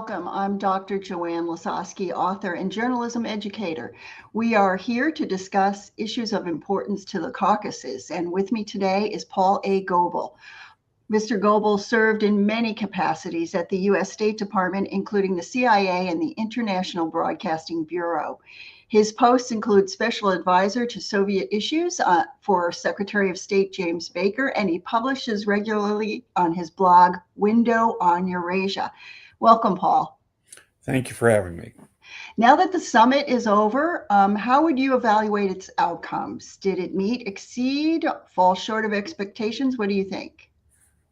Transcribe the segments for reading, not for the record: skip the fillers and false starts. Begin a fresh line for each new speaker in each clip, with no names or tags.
welcome. I'm Dr. Joanne Lasowski, author and journalism educator. We are here to discuss issues of importance to the Caucasus, and with me today is Paul A. Goble. Mr. Goble served in many capacities at the U.S. State Department, including the CIA and the International Broadcasting Bureau. His posts include Special Advisor to Soviet Issues for Secretary of State James Baker, and he publishes regularly on his blog, Window on Eurasia. Welcome, Paul.
Thank you for having me.
Now that the summit is over, how would you evaluate its outcomes? Did it meet, exceed, fall short of expectations? What do you think?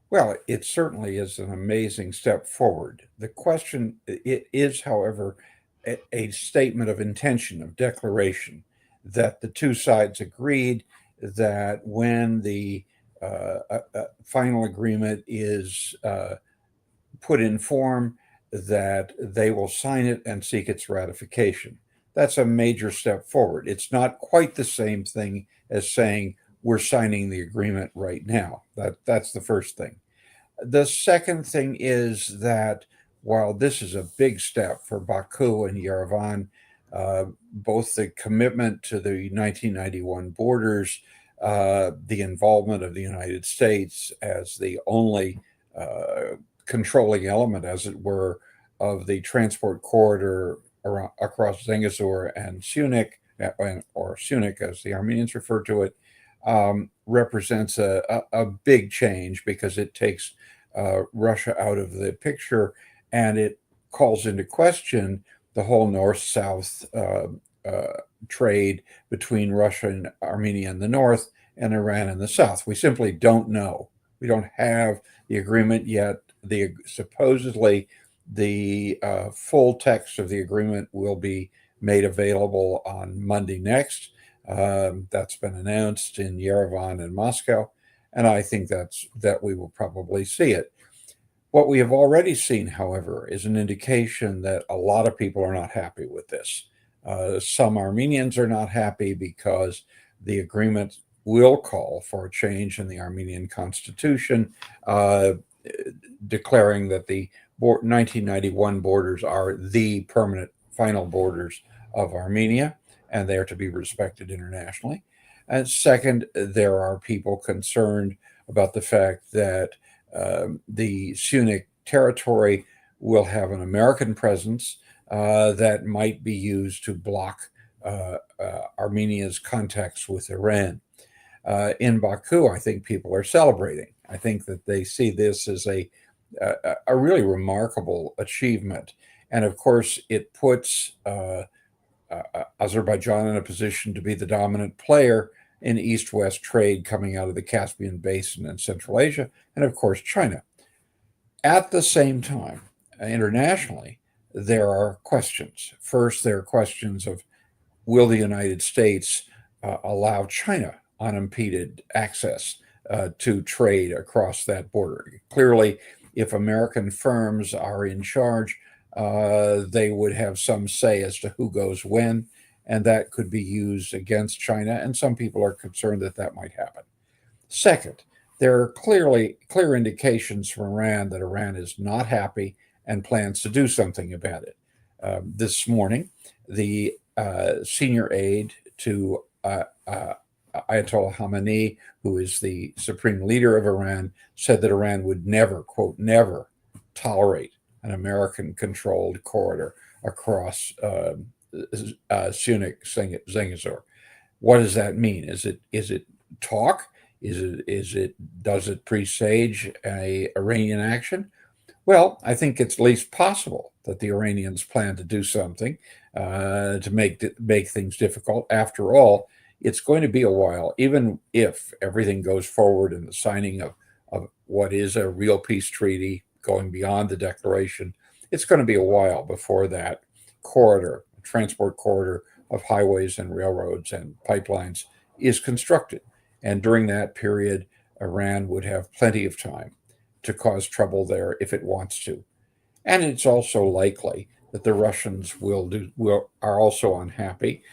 Well, it certainly is an amazing step forward. The question it is, however, a statement of intention, of declaration, that the two sides agreed that when the final agreement is put in form, that they will sign it and seek its ratification. That's a major step forward. It's not quite the same thing as saying we're signing the agreement right now. That's the first thing. The second thing is that while this is a big step for Baku and Yerevan, both the commitment to the 1991 borders, the involvement of the United States as the only controlling element, as it were, of the transport corridor across Zengezur and Syunik, or Syunik as the Armenians refer to it, represents a big change because it takes Russia out of the picture, and it calls into question the whole north-south trade between Russia and Armenia in the north and Iran in the south. We simply don't know. We don't have the agreement yet. Supposedly, the full text of the agreement will be made available on Monday next. That's been announced in Yerevan and Moscow, and I think that we will probably see it. What we have already seen, however, is an indication that a lot of people are not happy with this. Some Armenians are not happy because the agreement will call for a change in the Armenian constitution, declaring that the 1991 borders are the permanent final borders of Armenia, and they are to be respected internationally. And second, there are people concerned about the fact that the Syunik territory will have an American presence that might be used to block Armenia's contacts with Iran. In Baku, I think people are celebrating. I think that they see this as a really remarkable achievement. And of course, it puts Azerbaijan in a position to be the dominant player in East-West trade coming out of the Caspian Basin and Central Asia, and of course, China. At the same time, internationally, there are questions. First, there are questions of, will the United States allow China unimpeded access to trade across that border? Clearly, if American firms are in charge, they would have some say as to who goes when, and that could be used against China, and some people are concerned that that might happen. Second, there are clear indications from Iran that Iran is not happy and plans to do something about it. This morning, the senior aide to Ayatollah Khamenei, who is the supreme leader of Iran, said that Iran would never, quote, never tolerate an American-controlled corridor across Syunik Zengezur. What does that mean? Is it talk? Does it presage a Iranian action? Well, I think it's at least possible that the Iranians plan to do something to make things difficult. After all, it's going to be a while, even if everything goes forward in the signing of what is a real peace treaty going beyond the declaration. It's going to be a while before that transport corridor of highways and railroads and pipelines is constructed. And during that period, Iran would have plenty of time to cause trouble there if it wants to. And it's also likely that the Russians are also unhappy.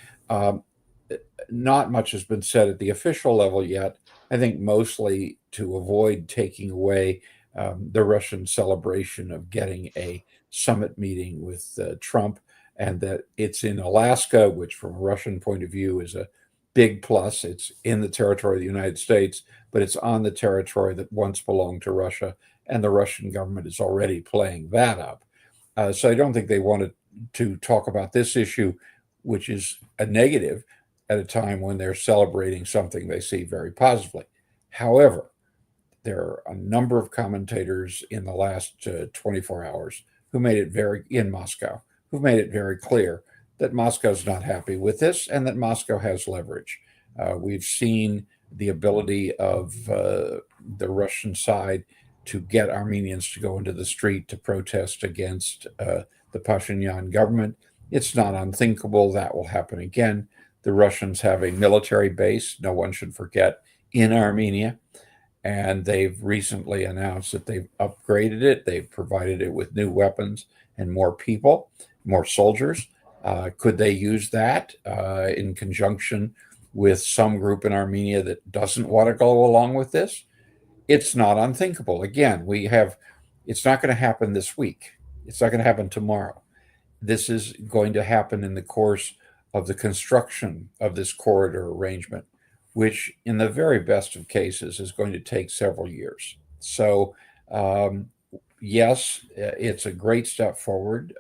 Not much has been said at the official level yet. I think mostly to avoid taking away the Russian celebration of getting a summit meeting with Trump, and that it's in Alaska, which from a Russian point of view is a big plus. It's in the territory of the United States, but it's on the territory that once belonged to Russia, and the Russian government is already playing that up. So I don't think they wanted to talk about this issue, which is a negative, at a time when they're celebrating something they see very positively. However, there are a number of commentators in the last 24 hours who made it in Moscow, who made it very clear that Moscow's not happy with this and that Moscow has leverage. We've seen the ability of the Russian side to get Armenians to go into the street to protest against the Pashinyan government. It's not unthinkable that will happen again. The Russians have a military base, no one should forget, in Armenia. And they've recently announced that they've upgraded it. They've provided it with new weapons and more people, more soldiers. Could they use that in conjunction with some group in Armenia that doesn't want to go along with this? It's not unthinkable. Again, it's not going to happen this week. It's not going to happen tomorrow. This is going to happen in the course of the construction of this corridor arrangement, which in the very best of cases is going to take several years. So, yes, it's a great step forward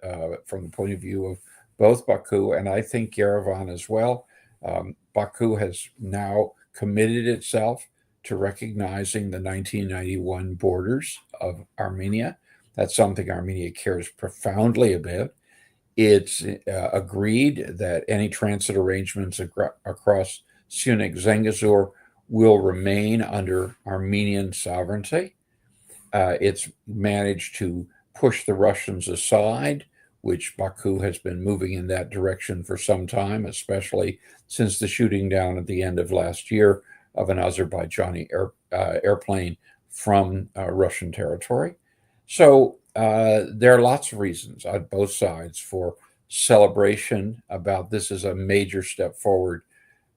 from the point of view of both Baku and I think Yerevan as well. Baku has now committed itself to recognizing the 1991 borders of Armenia. That's something Armenia cares profoundly about. It's agreed that any transit arrangements across Sunik Zengezur will remain under Armenian sovereignty. It's managed to push the Russians aside, which Baku has been moving in that direction for some time, especially since the shooting down at the end of last year of an Azerbaijani airplane from Russian territory. So there are lots of reasons on both sides for celebration about this as a major step forward.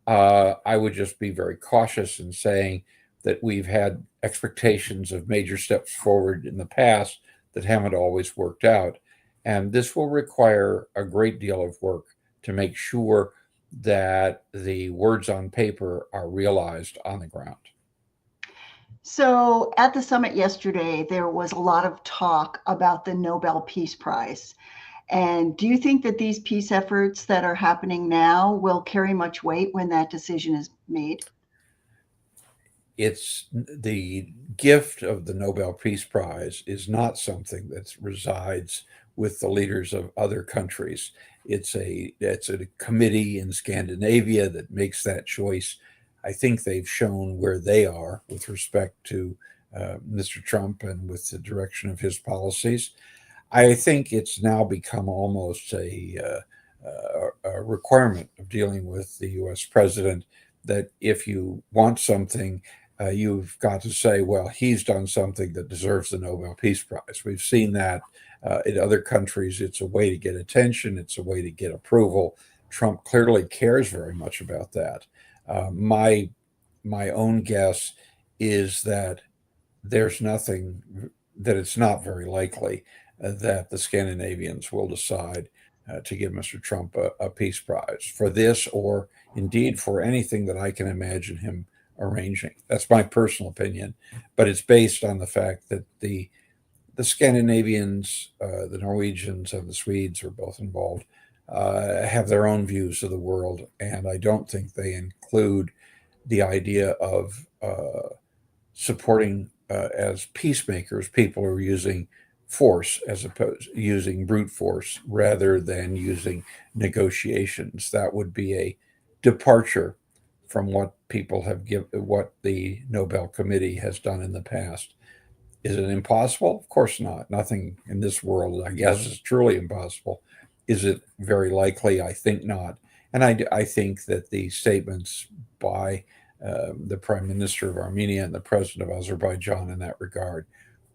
I would just be very cautious in saying that we've had expectations of major steps forward in the past that haven't always worked out. And this will require a great deal of work to make sure that the words on paper are realized on the ground.
So at the summit yesterday, there was a lot of talk about the Nobel Peace Prize. And do you think that these peace efforts that are happening now will carry much weight when that decision is made?
It's the gift of the Nobel Peace Prize is not something that resides with the leaders of other countries. It's a committee in Scandinavia that makes that choice. I think they've shown where they are with respect to Mr. Trump and with the direction of his policies. I think it's now become almost a requirement of dealing with the U.S. president that if you want something, you've got to say, well, he's done something that deserves the Nobel Peace Prize. We've seen that in other countries. It's a way to get attention. It's a way to get approval. Trump clearly cares very much about that. My own guess is that there's nothing, that it's not very likely that the Scandinavians will decide to give Mr. Trump a peace prize for this, or indeed for anything that I can imagine him arranging. That's my personal opinion, but it's based on the fact that the Scandinavians, the Norwegians, and the Swedes are both involved, have their own views of the world, and I don't think they include the idea of supporting as peacemakers people who are using force as opposed using brute force rather than using negotiations. That would be a departure from what people have given, what the Nobel Committee has done in the past. Is it impossible? Of course not. Nothing in this world, I guess, is truly impossible. Is it very likely? I think not. And I think that the statements by the Prime Minister of Armenia and the President of Azerbaijan in that regard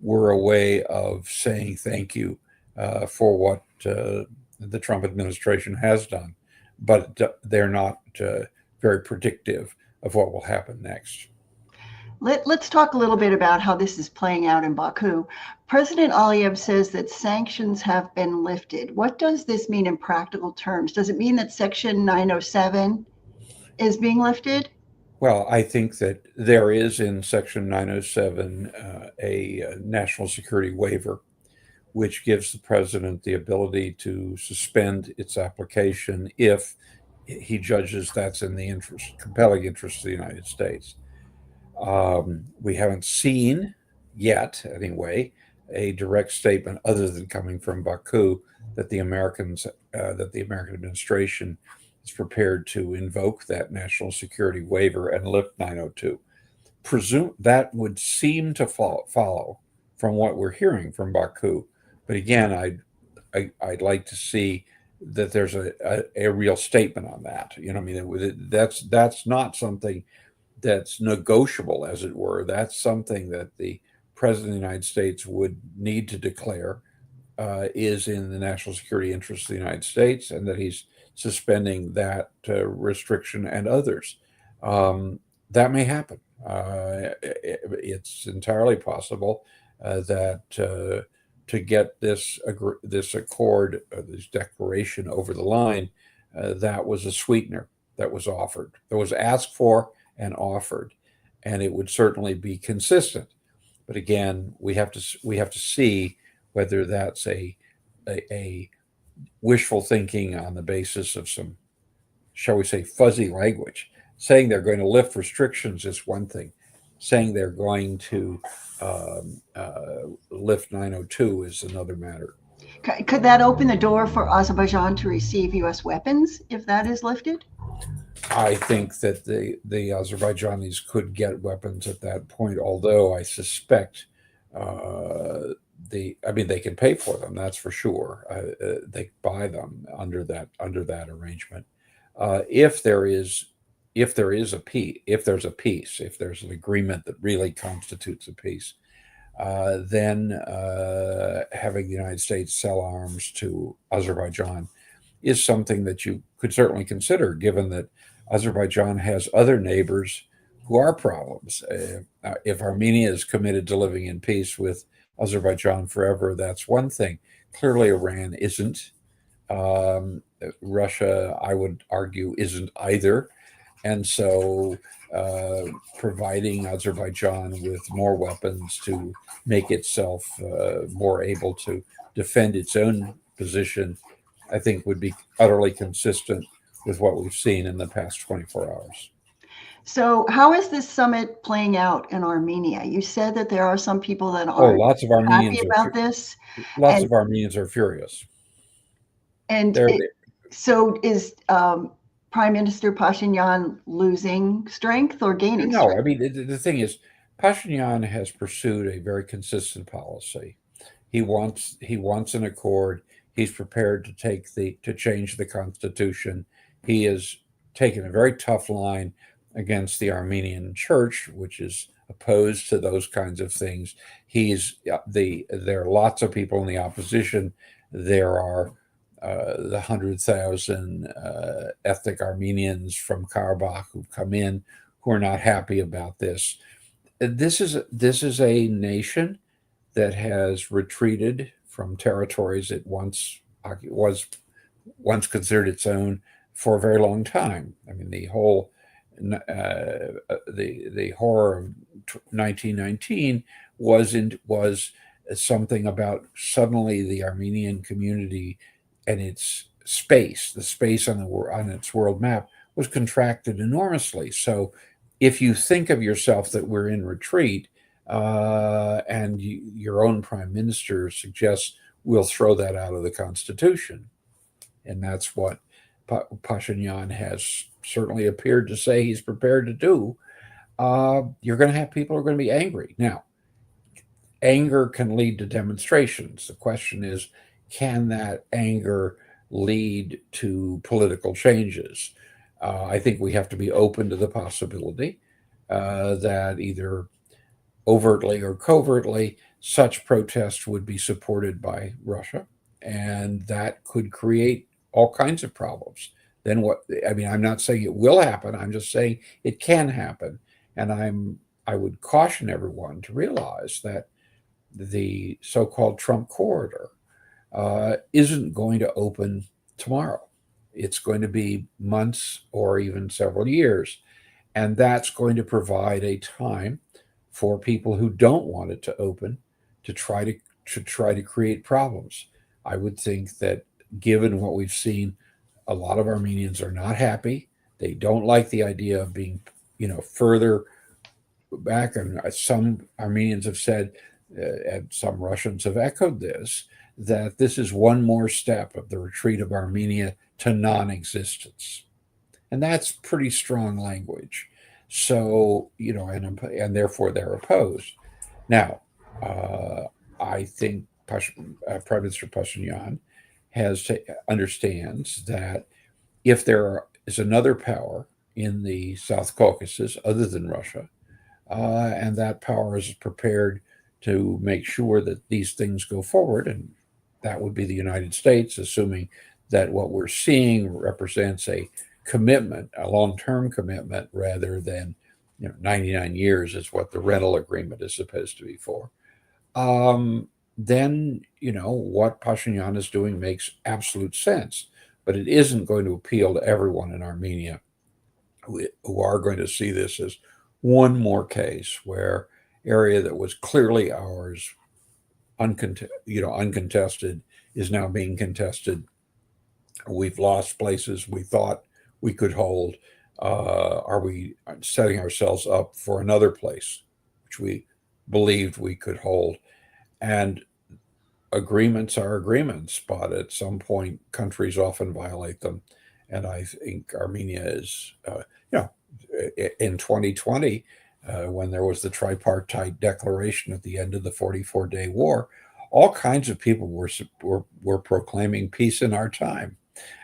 were a way of saying thank you for what the Trump administration has done, but they're not very predictive of what will happen next.
Let's talk a little bit about how this is playing out in Baku. President Aliyev says that sanctions have been lifted. What does this mean in practical terms? Does it mean that Section 907 is being lifted?
Well, I think that there is in Section 907 a national security waiver, which gives the president the ability to suspend its application if he judges that's in the compelling interest of the United States. We haven't seen yet, anyway, a direct statement other than coming from Baku that the American administration is prepared to invoke that national security waiver and lift 902. Presume that would seem to follow from what we're hearing from Baku, but again, I'd like to see that there's a real statement on that. You know, I mean, that's not something that's negotiable, as it were. That's something that the president of the United States would need to declare is in the national security interest of the United States, and that he's suspending that restriction and others. That may happen. It's entirely possible that to get this accord, this declaration over the line, that was a sweetener that was offered, that was asked for and offered, and it would certainly be consistent. But again, we have to see whether that's a wishful thinking on the basis of some, shall we say, fuzzy language. Saying they're going to lift restrictions is one thing. Saying they're going to lift 902 is another matter.
Could that open the door for Azerbaijan to receive U.S. weapons if that is lifted?
I think that the Azerbaijanis could get weapons at that point, although I suspect they can pay for them. That's for sure. They buy them under that arrangement. If there's a peace, if there's an agreement that really constitutes a peace, then having the United States sell arms to Azerbaijan is something that you could certainly consider, given that Azerbaijan has other neighbors who are problems. If Armenia is committed to living in peace with Azerbaijan forever, that's one thing. Clearly, Iran isn't. Russia, I would argue, isn't either. And so providing Azerbaijan with more weapons to make itself more able to defend its own position, I think would be utterly consistent with what we've seen in the past 24 hours.
So how is this summit playing out in Armenia? You said that there are some people that are
lots of Armenians
happy about this.
Lots of Armenians are furious.
And so is Prime Minister Pashinyan losing strength or gaining strength?
No, I mean, the thing is, Pashinyan has pursued a very consistent policy. He wants an accord. He's prepared to change the constitution. He has taken a very tough line against the Armenian church, which is opposed to those kinds of things. There are lots of people in the opposition. There are the 100,000 ethnic Armenians from Karabakh who've come in who are not happy about this. This is a nation that has retreated from territories it was once considered its own for a very long time. I mean, the whole the horror of 1919 was something about suddenly the Armenian community and its space, the space on its world map, was contracted enormously. So if you think of yourself that we're in retreat, and your own prime minister suggests we'll throw that out of the Constitution, and that's what Pashinyan has certainly appeared to say he's prepared to do, you're going to have people who are going to be angry. Now, anger can lead to demonstrations. The question is, can that anger lead to political changes? I think we have to be open to the possibility that either overtly or covertly, such protests would be supported by Russia, and that could create all kinds of problems. Then what? I mean, I'm not saying it will happen. I'm just saying it can happen, and I would caution everyone to realize that the so-called Trump corridor isn't going to open tomorrow. It's going to be months or even several years. And that's going to provide a time for people who don't want it to open to try to create problems. I would think that given what we've seen, a lot of Armenians are not happy. They don't like the idea of being, further back. And some Armenians have said, and some Russians have echoed this, that this is one more step of the retreat of Armenia to non-existence, and that's pretty strong language. So, and therefore they're opposed. Now, I think Prime Minister Pashinyan understands that if there is another power in the South Caucasus other than Russia, and that power is prepared to make sure that these things go forward, and that would be the United States, assuming that what we're seeing represents a commitment, a long-term commitment, rather than 99 years is what the rental agreement is supposed to be for. Then what Pashinyan is doing makes absolute sense, but it isn't going to appeal to everyone in Armenia who are going to see this as one more case where area that was clearly ours, uncontested, is now being contested. We've lost places we thought we could hold. Are we setting ourselves up for another place which we believed we could hold? And agreements are agreements, but at some point, countries often violate them. And I think Armenia is, in 2020, when there was the tripartite declaration at the end of the 44-day war, all kinds of people were proclaiming peace in our time.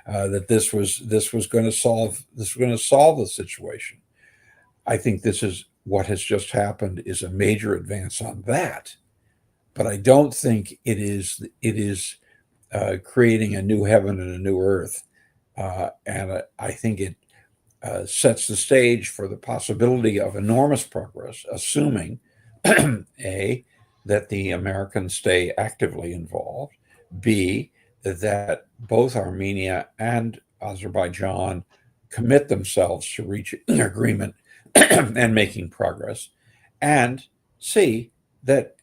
That this was going to solve the situation. I think this is what has just happened is a major advance on that, but I don't think it is creating a new heaven and a new earth, and I think it sets the stage for the possibility of enormous progress, assuming A, that the Americans stay actively involved, B, that both Armenia and Azerbaijan commit themselves to reaching an agreement and making progress, and C, that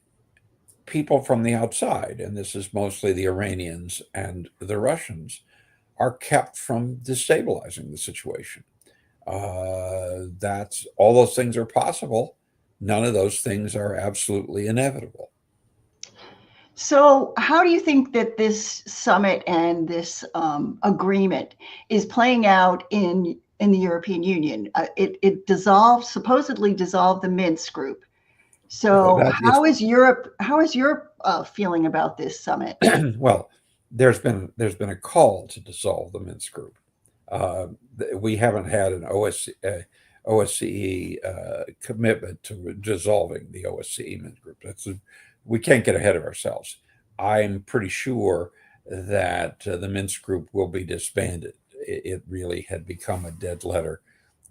people from the outside, and this is mostly the Iranians and the Russians, are kept from destabilizing the situation. That's all those things are possible. None of those things are absolutely inevitable.
So how do you think that this summit and this agreement is playing out in the European Union? It supposedly dissolved the Minsk group. So how is Europe feeling about this summit?
Well, there's been a call to dissolve the Minsk group. We haven't had an OSCE commitment to dissolving the OSCE Minsk group. We can't get ahead of ourselves. I'm pretty sure that the Minsk group will be disbanded. It really had become a dead letter.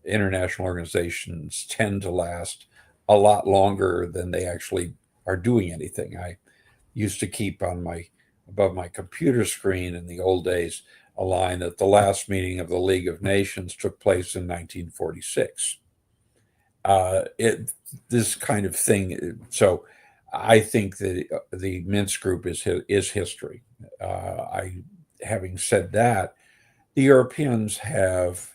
International organizations tend to last a lot longer than they actually are doing anything. I used to keep above my computer screen in the old days a line that the last meeting of the League of Nations took place in 1946. This kind of thing. So I think that the Minsk group is history. Having said that, the Europeans have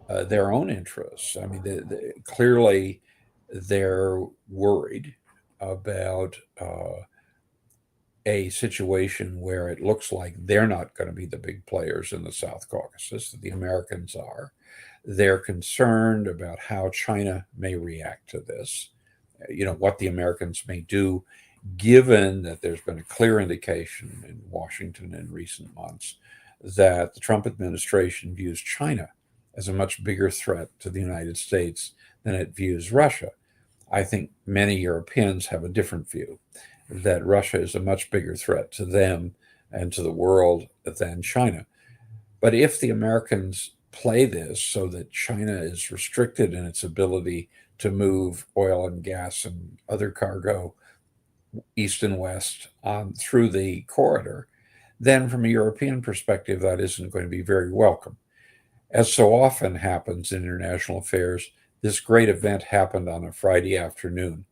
their own interests. I mean, clearly they're worried about a situation where it looks like they're not going to be the big players in the South Caucasus, that the Americans are. They're concerned about how China may react to this, what the Americans may do, given that there's been a clear indication in Washington in recent months that the Trump administration views China as a much bigger threat to the United States than it views Russia. I think many Europeans have a different view, that Russia is a much bigger threat to them and to the world than China. But if the Americans play this so that China is restricted in its ability to move oil and gas and other cargo east and west on through the corridor, then from a European perspective, that isn't going to be very welcome. As so often happens in international affairs, this great event happened on a Friday afternoon.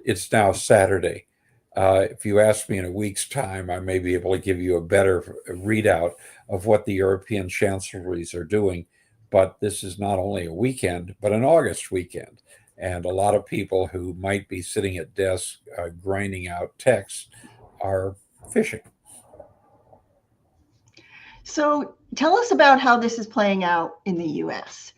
It's now Saturday. If you ask me in a week's time, I may be able to give you a better readout of what the European chancelleries are doing. But this is not only a weekend, but an August weekend. And a lot of people who might be sitting at desks grinding out texts are fishing.
So tell us about how this is playing out in the U.S.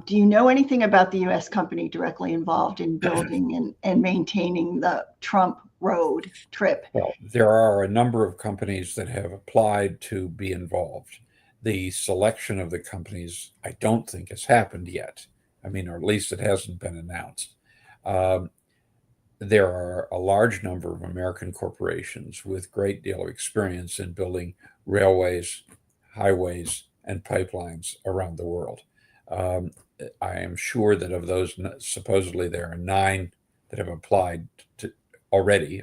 Do you know anything about the U.S. company directly involved in building and maintaining the Trump road trip?
Well, there are a number of companies that have applied to be involved. The selection of the companies, I don't think has happened yet. I mean, or at least it hasn't been announced. There are a large number of American corporations with great deal of experience in building railways, highways, and pipelines around the world. I am sure that of those, supposedly there are 9 that have applied to already,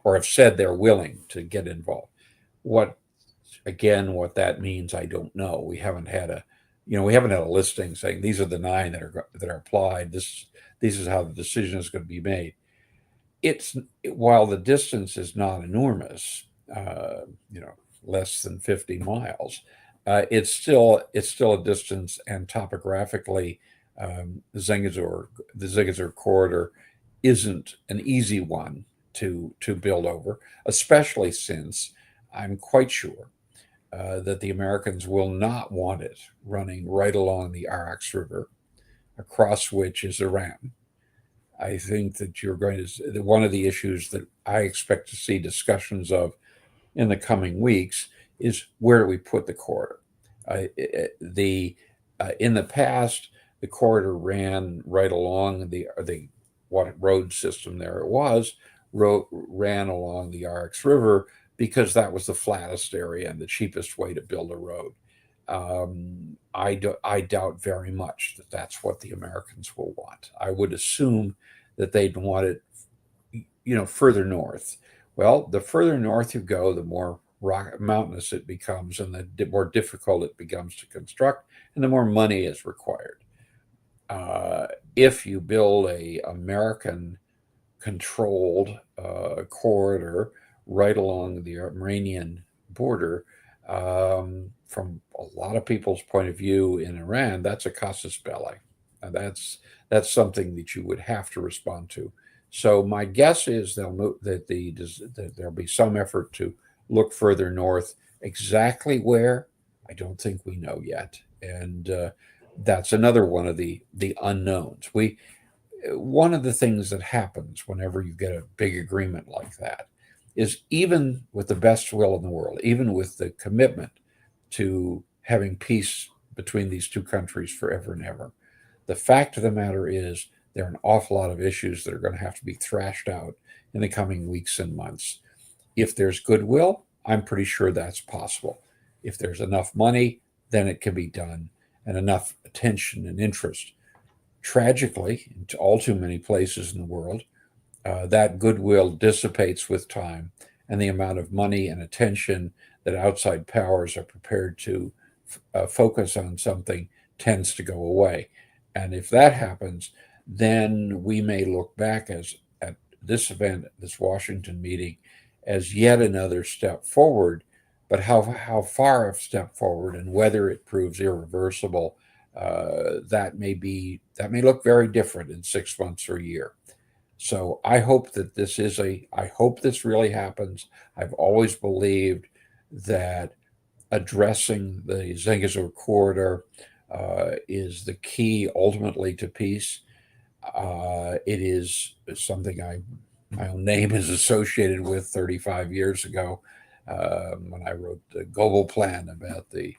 or have said they're willing to get involved. What that means, I don't know. We haven't had a listing saying these are the 9 that are applied. This is how the decision is going to be made. While the distance is not enormous, less than 50 miles, it's still a distance, and topographically, the Zengezur corridor isn't an easy one to build over, especially since I'm quite sure that the Americans will not want it running right along the Arax River, across which is Iran. I think that one of the issues that I expect to see discussions of in the coming weeks is, where do we put the corridor? In the past, the corridor ran right along what road system there ran along the Arax River, because that was the flattest area and the cheapest way to build a road. I doubt very much that that's what the Americans will want. I would assume that they'd want it, further north. Well, the further north you go, the more mountainous it becomes, and the more difficult it becomes to construct, and the more money is required. If you build a American-controlled corridor right along the Armenian border, from a lot of people's point of view in Iran, that's a casus belli. That's something that you would have to respond to. So my guess is that there'll be some effort to look further north. Exactly where, I don't think we know yet, and that's another one of the unknowns. One of the things that happens whenever you get a big agreement like that is, even with the best will in the world, even with the commitment to having peace between these two countries forever and ever, the fact of the matter is there are an awful lot of issues that are going to have to be thrashed out in the coming weeks and months. If there's goodwill, I'm pretty sure that's possible. If there's enough money, then it can be done, and enough attention and interest. Tragically, in all too many places in the world, that goodwill dissipates with time, and the amount of money and attention that outside powers are prepared to focus on something tends to go away. And if that happens, then we may look back at this event, this Washington meeting, as yet another step forward. But how far a step forward, and whether it proves irreversible, that may look very different in 6 months or a year. So I hope this really happens. I've always believed that addressing the Zengezur corridor is the key ultimately to peace. It is something my own name is associated with 35 years ago, when I wrote the Goble plan about the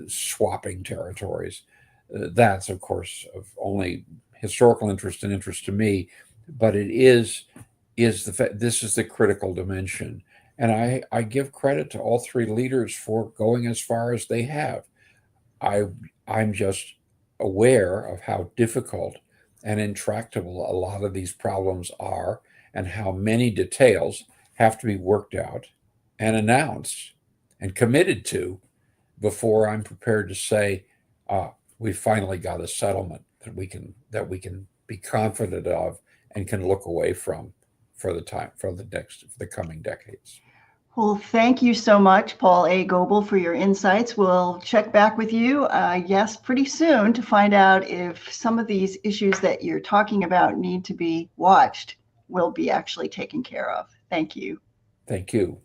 swapping territories. That's, of course, of only historical interest to me, but it is the fact this is the critical dimension. And I give credit to all 3 leaders for going as far as they have. I'm just aware of how difficult and intractable a lot of these problems are, and how many details have to be worked out and announced and committed to before I'm prepared to say we finally got a settlement that we can be confident of and can look away from for the coming decades.
Well, thank you so much, Paul A. Goble, for your insights. We'll check back with you, yes, pretty soon to find out if some of these issues that you're talking about need to be watched will be actually taken care of. Thank you.
Thank you.